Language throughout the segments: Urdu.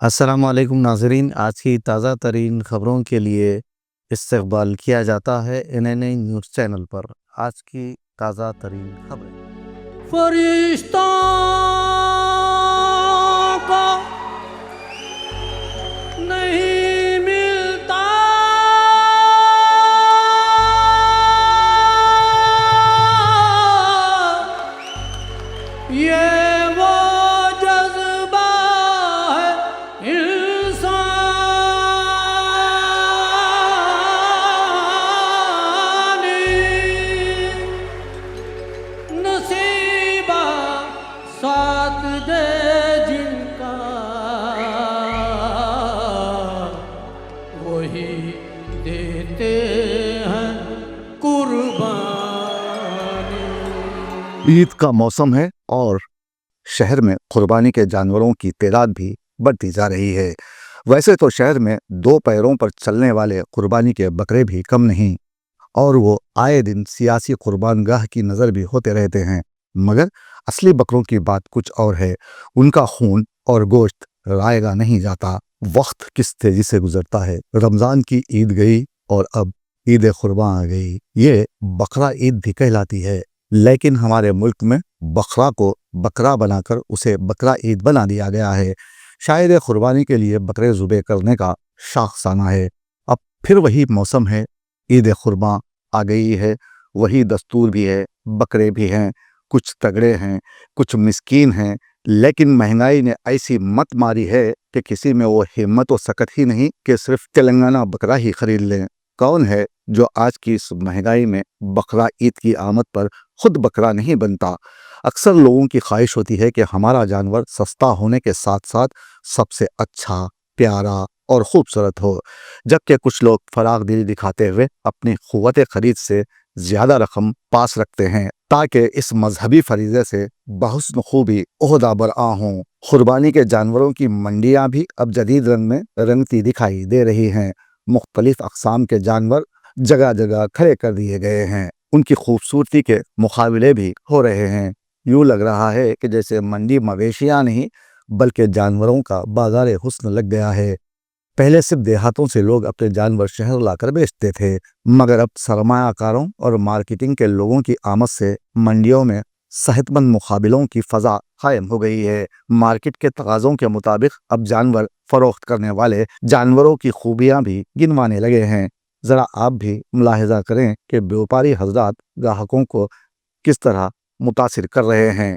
السلام علیکم ناظرین، آج کی تازہ ترین خبروں کے لیے استقبال کیا جاتا ہے NNA نیوز چینل پر۔ آج کی تازہ ترین خبریں۔ فرشتوں کو نہیں ملتا یہ وہ جذبہ ہے انسانی، نصیبہ ساتھ دے جن کا وہی دیتے ہیں قربانی۔ عید کا موسم ہے اور شہر میں قربانی کے جانوروں کی تعداد بھی بڑھتی جا رہی ہے۔ ویسے تو شہر میں دو پیروں پر چلنے والے قربانی کے بکرے بھی کم نہیں، اور وہ آئے دن سیاسی قربان گاہ کی نظر بھی ہوتے رہتے ہیں، مگر اصلی بکروں کی بات کچھ اور ہے۔ ان کا خون اور گوشت رائے گا نہیں جاتا۔ وقت کس تیزی سے گزرتا ہے۔ رمضان کی عید گئی اور اب عید قربان آ گئی۔ یہ بقرہ عید بھی کہلاتی ہے، لیکن ہمارے ملک میں بقرہ کو بکرا بنا کر اسے بقرہ عید بنا دیا گیا ہے۔ شاید قربانی کے لیے بکرے ذبح کرنے کا شاخسانہ ہے۔ اب پھر وہی موسم ہے، عید قربان آ گئی ہے، وہی دستور بھی ہے، بکرے بھی ہیں، کچھ تگڑے ہیں، کچھ مسکین ہیں، لیکن مہنگائی نے ایسی مت ماری ہے کہ کسی میں وہ ہمت و سکت ہی نہیں کہ صرف تلنگانہ بکرا ہی خرید لیں۔ کون ہے جو آج کی اس مہنگائی میں بقرہ عید کی آمد پر خود بکرا نہیں بنتا؟ اکثر لوگوں کی خواہش ہوتی ہے کہ ہمارا جانور سستا ہونے کے ساتھ ساتھ سب سے اچھا، پیارا اور خوبصورت ہو، جبکہ کچھ لوگ فراغ دلی دکھاتے ہوئے اپنی قوت خرید سے زیادہ رقم پاس رکھتے ہیں تاکہ اس مذہبی فریضے سے بحسن خوبی عہدہ برآں ہوں۔ قربانی کے جانوروں کی منڈیاں بھی اب جدید رنگ میں رنگتی دکھائی دے رہی ہیں۔ مختلف اقسام کے جانور جگہ جگہ کھڑے کر دیے گئے ہیں، ان کی خوبصورتی کے مقابلے بھی ہو رہے ہیں۔ یوں لگ رہا ہے کہ جیسے منڈی مویشیاں نہیں بلکہ جانوروں کا بازار حسن لگ گیا ہے۔ پہلے صرف دیہاتوں سے لوگ اپنے جانور شہر لا کر بیچتے تھے، مگر اب سرمایہ کاروں اور مارکیٹنگ کے لوگوں کی آمد سے منڈیوں میں صحت مند مقابلوں کی فضا قائم ہو گئی ہے۔ مارکیٹ کے تقاضوں کے مطابق اب جانور فروخت کرنے والے جانوروں کی خوبیاں بھی گنوانے لگے ہیں۔ ذرا آپ بھی ملاحظہ کریں کہ بیوپاری حضرات گاہکوں کو کس طرح متاثر کر رہے ہیں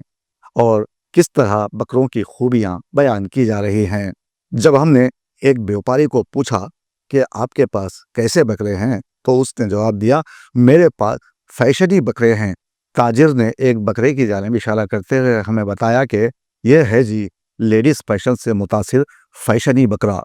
اور کس طرح بکروں کی خوبیاں بیان کی جا رہی ہیں۔ جب ہم نے ایک بیوپاری کو پوچھا کہ آپ کے پاس کیسے بکرے ہیں تو اس نے جواب دیا، میرے پاس فیشنی بکرے ہیں۔ تاجر نے ایک بکرے کی جانب اشارہ کرتے ہوئے ہمیں بتایا کہ یہ ہے جی لیڈیز فیشن سے متاثر فیشنی بکرا۔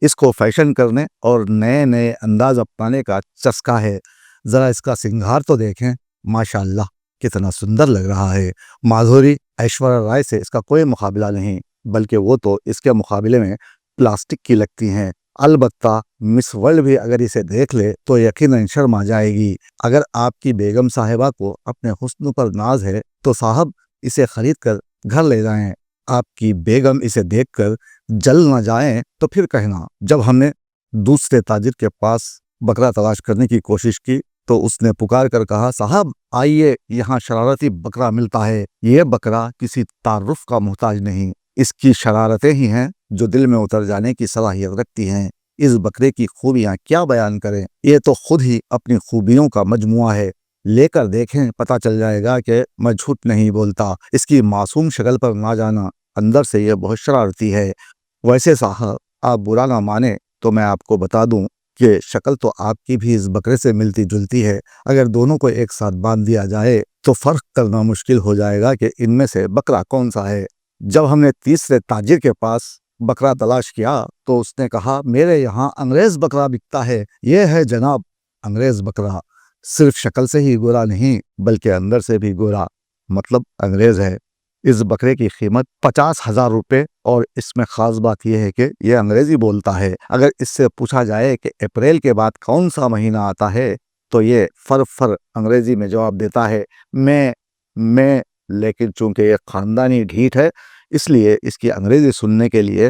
اس کو فیشن کرنے اور نئے نئے انداز اپنانے کا چسکا ہے۔ ذرا اس کا سنگھار تو دیکھیں، ماشاءاللہ کتنا سندر لگ رہا ہے۔ مادھوری ایشوریا رائے سے اس کا کوئی مقابلہ نہیں، بلکہ وہ تو اس کے مقابلے میں پلاسٹک کی لگتی ہیں۔ البتہ مس ورلڈ بھی اگر اسے دیکھ لے تو یقیناً شرما جائے گی۔ اگر آپ کی بیگم صاحبہ کو اپنے حسن پر ناز ہے تو صاحب اسے خرید کر گھر لے جائیں۔ آپ کی بیگم اسے دیکھ کر جل نہ جائیں تو پھر کہنا۔ جب ہم نے دوسرے تاجر کے پاس بکرا تلاش کرنے کی کوشش کی تو اس نے پکار کر کہا، صاحب آئیے، یہاں شرارتی بکرا ملتا ہے۔ یہ بکرا کسی تعارف کا محتاج نہیں، اس کی شرارتیں ہی ہیں جو دل میں اتر جانے کی صلاحیت رکھتی ہیں۔ اس بکرے کی خوبیاں کیا بیان کریں، یہ تو خود ہی اپنی خوبیوں کا مجموعہ ہے۔ لے کر دیکھیں، پتہ چل جائے گا کہ میں جھوٹ نہیں بولتا۔ اس کی معصوم شکل پر نہ جانا، اندر سے یہ بہت شرارتی ہے۔ ویسے صاحب آپ برا نہ مانیں تو میں آپ کو بتا دوں کہ شکل تو آپ کی بھی اس بکرے سے ملتی جلتی ہے۔ اگر دونوں کو ایک ساتھ باندھ دیا جائے تو فرق کرنا مشکل ہو جائے گا کہ ان میں سے بکرا کون سا ہے۔ جب ہم نے تیسرے تاجر کے پاس بکرا تلاش کیا تو اس نے کہا، میرے یہاں انگریز بکرا بکتا ہے۔ یہ ہے جناب انگریز بکرا، صرف شکل سے ہی گورا نہیں بلکہ اندر سے بھی گورا، مطلب انگریز ہے۔ اس بکرے کی قیمت 50,000 روپے، اور اس میں خاص بات یہ ہے کہ یہ انگریزی بولتا ہے۔ اگر اس سے پوچھا جائے کہ اپریل کے بعد کون سا مہینہ آتا ہے تو یہ فر انگریزی میں جواب دیتا ہے، میں لیکن چونکہ یہ خاندانی ڈھیٹ ہے اس لیے اس کی انگریزی سننے کے لیے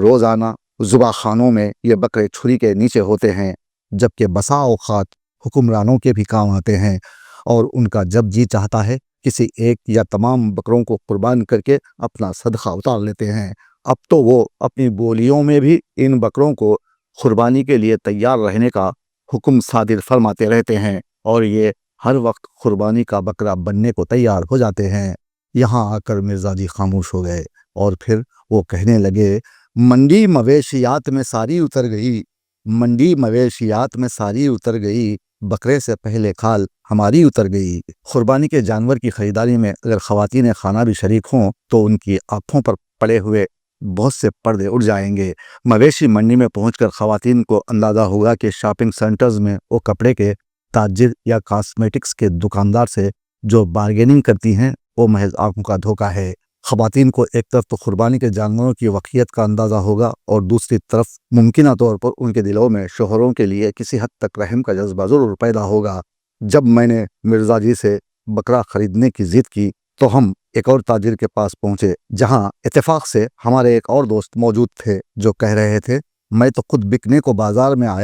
روزانہ ذبح خانوں میں یہ بکرے چھری کے نیچے ہوتے ہیں، جبکہ بسا اوقات حکمرانوں کے بھی کام آتے ہیں اور ان کا جب جی چاہتا ہے کسی ایک یا تمام بکروں کو قربان کر کے اپنا صدقہ اتار لیتے ہیں۔ اب تو وہ اپنی بولیوں میں بھی ان بکروں کو قربانی کے لیے تیار رہنے کا حکم صادر فرماتے رہتے ہیں اور یہ ہر وقت قربانی کا بکرا بننے کو تیار ہو جاتے ہیں۔ یہاں آ کر مرزا جی خاموش ہو گئے اور پھر وہ کہنے لگے، منڈی مویشیات میں ساری اتر گئی، منڈی مویشیات میں ساری اتر گئی، بکرے سے پہلے کھال ہماری اتر گئی۔ قربانی کے جانور کی خریداری میں اگر خواتین خانہ بھی شریک ہوں تو ان کی آنکھوں پر پڑے ہوئے بہت سے پردے اڑ جائیں گے۔ مویشی منڈی میں پہنچ کر خواتین کو اندازہ ہوگا کہ شاپنگ سینٹرز میں وہ کپڑے کے تاجر یا کاسمیٹکس کے دکاندار سے جو بارگیننگ کرتی ہیں وہ محض آنکھوں کا دھوکہ ہے۔ خواتین کو ایک طرف تو قربانی کے جانوروں کی وقیت کا اندازہ ہوگا اور دوسری طرف ممکنہ طور پر ان کے دلوں میں شوہروں کے لیے کسی حد تک رحم کا جذبہ ضرور پیدا ہوگا۔ جب میں نے مرزا جی سے بکرا خریدنے کی ضد کی تو ہم ایک اور تاجر کے پاس پہنچے، جہاں اتفاق سے ہمارے ایک اور دوست موجود تھے جو کہہ رہے تھے، میں تو خود بکنے کو بازار میں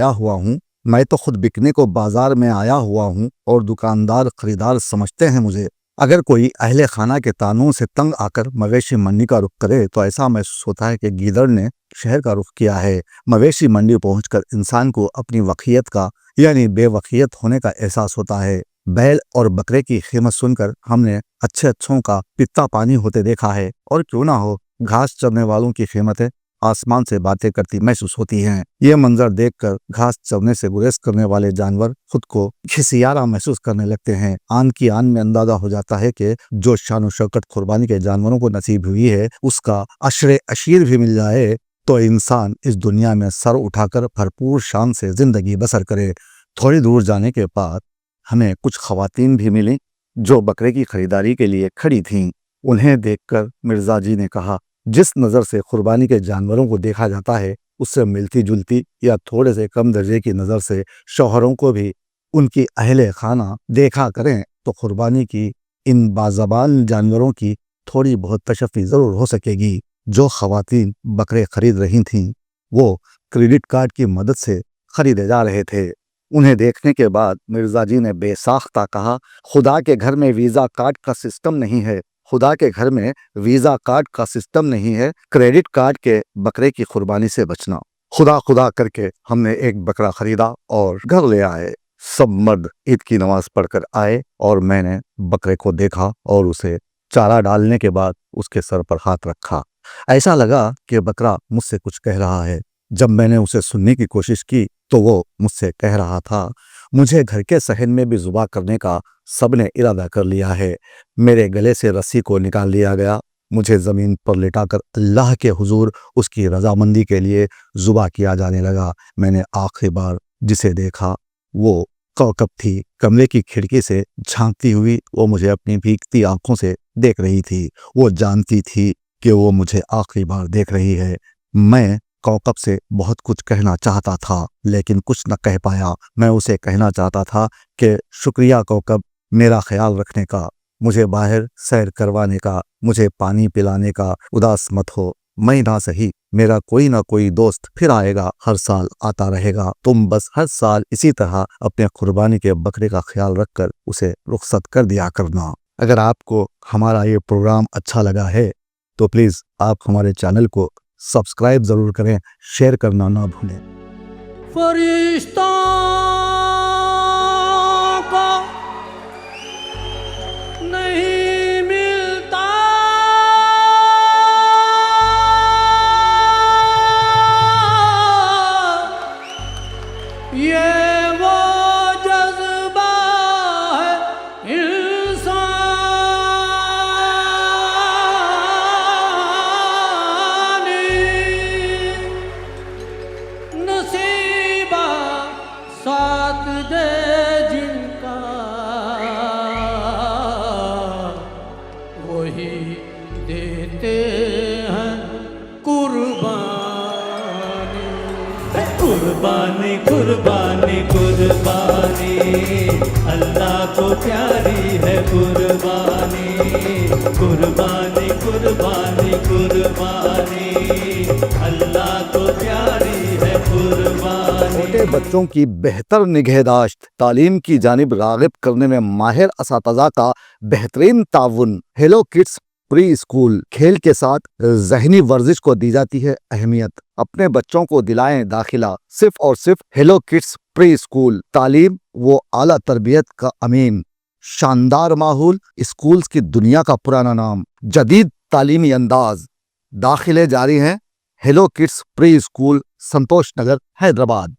آیا ہوا ہوں اور دکاندار خریدار سمجھتے ہیں مجھے۔ اگر کوئی اہل خانہ کے تانوں سے تنگ آ کر مویشی منڈی کا رخ کرے تو ایسا محسوس ہوتا ہے کہ گیدڑ نے شہر کا رخ کیا ہے۔ مویشی منڈی پہنچ کر انسان کو اپنی وقیت کا یعنی بے وقیت ہونے کا احساس ہوتا ہے۔ بیل اور بکرے کی قیمت سن کر ہم نے اچھوں کا پتا پانی ہوتے دیکھا ہے، اور کیوں نہ ہو گھاس چرنے والوں کی قیمتیں آسمان سے باتیں کرتی محسوس ہوتی ہیں۔ یہ منظر دیکھ کر گھاس چرنے سے گریز کرنے والے جانور خود کو کھسیارا محسوس کرنے لگتے ہیں۔ آن کی آن میں اندازہ ہو جاتا ہے کہ جو شان و شوکت قربانی کے جانوروں کو نصیب ہوئی ہے اس کا عشر اشیر بھی مل جائے تو انسان اس دنیا میں سر اٹھا کر بھرپور شان سے زندگی بسر کرے۔ تھوڑی دور جانے کے بعد ہمیں کچھ خواتین بھی ملیں جو بکرے کی خریداری کے لیے کھڑی تھیں۔ انہیں دیکھ کر مرزا جی نے کہا، جس نظر سے قربانی کے جانوروں کو دیکھا جاتا ہے اس سے ملتی جلتی یا تھوڑے سے کم درجے کی نظر سے شوہروں کو بھی ان کی اہل خانہ دیکھا کریں تو قربانی کی ان بازبان جانوروں کی تھوڑی بہت تشفی ضرور ہو سکے گی۔ جو خواتین بکرے خرید رہی تھیں وہ کریڈٹ کارڈ کی مدد سے خریدے جا رہے تھے۔ انہیں دیکھنے کے بعد مرزا جی نے بے ساختہ کہا، خدا کے گھر میں ویزا کارڈ کا سسٹم نہیں ہے، خدا کے گھر میں ویزا کارڈ کا سسٹم نہیں ہے، کریڈٹ کارڈ کے بکرے کی قربانی سے بچنا۔ خدا کر کے ہم نے ایک بکرا خریدا اور گھر لے آئے۔ سب مرد عید کی نماز پڑھ کر آئے اور میں نے بکرے کو دیکھا اور اسے چارہ ڈالنے کے بعد اس کے سر پر ہاتھ رکھا۔ ایسا لگا کہ بکرا مجھ سے کچھ کہہ رہا ہے۔ جب میں نے اسے سننے کی کوشش کی تو وہ مجھ سے کہہ رہا تھا، مجھے گھر کے صحن میں بھی ذبح کرنے کا سب نے ارادہ کر لیا ہے۔ میرے گلے سے رسی کو نکال لیا گیا، مجھے زمین پر لٹا کر اللہ کے حضور اس کی رضامندی کے لیے ذبح کیا جانے لگا۔ میں نے آخری بار جسے دیکھا وہ کوکب تھی۔ کمرے کی کھڑکی سے جھانکتی ہوئی وہ مجھے اپنی بھیگتی آنکھوں سے دیکھ رہی تھی۔ وہ جانتی تھی کہ وہ مجھے آخری بار دیکھ رہی ہے۔ میں کوکب سے بہت کچھ کہنا چاہتا تھا لیکن کچھ نہ کہہ پایا۔ میں اسے کہنا چاہتا تھا کہ شکریہ کوکب، میرا خیال رکھنے کا، مجھے باہر سیر کروانے کا، مجھے پانی پلانے کا۔ اداس مت ہو، میں نہ صحیح میرا کوئی نہ کوئی دوست پھر آئے گا، ہر سال آتا رہے گا۔ تم بس ہر سال اسی طرح اپنے قربانی کے بکرے کا خیال رکھ کر اسے رخصت کر دیا کرنا۔ اگر آپ کو ہمارا یہ پروگرام اچھا لگا ہے تو پلیز آپ ہمارے چینل کو سبسکرائب ضرور کریں، شیئر کرنا نہ بھولیں۔ فرشتوں کو نہیں ملتا یہ وہ جذبہ ہے نصیبہ ساتھ دے جن کا، وہی دیتے ہیں قربانی۔ قربانی قربانی اللہ کو پیاری ہے قربانی، قربانی قربانی قربانی اللہ کو پیاری ہے قربانی. چھوٹے بچوں کی بہتر نگہداشت تعلیم کی جانب راغب کرنے میں ماہر اساتذہ کا بہترین تعاون. ہیلو کڈس پری اسکول کھیل کے ساتھ ذہنی ورزش کو دی جاتی ہے اہمیت. اپنے بچوں کو دلائیں داخلہ صرف اور صرف ہیلو کڈس پری اسکول. تعلیم و اعلیٰ تربیت کا امین. شاندار ماحول، اسکولز کی دنیا کا پرانا نام، جدید تعلیمی انداز. داخلے جاری ہیں. ہیلو کڈس پری اسکول، سنتوش نگر، حیدرآباد.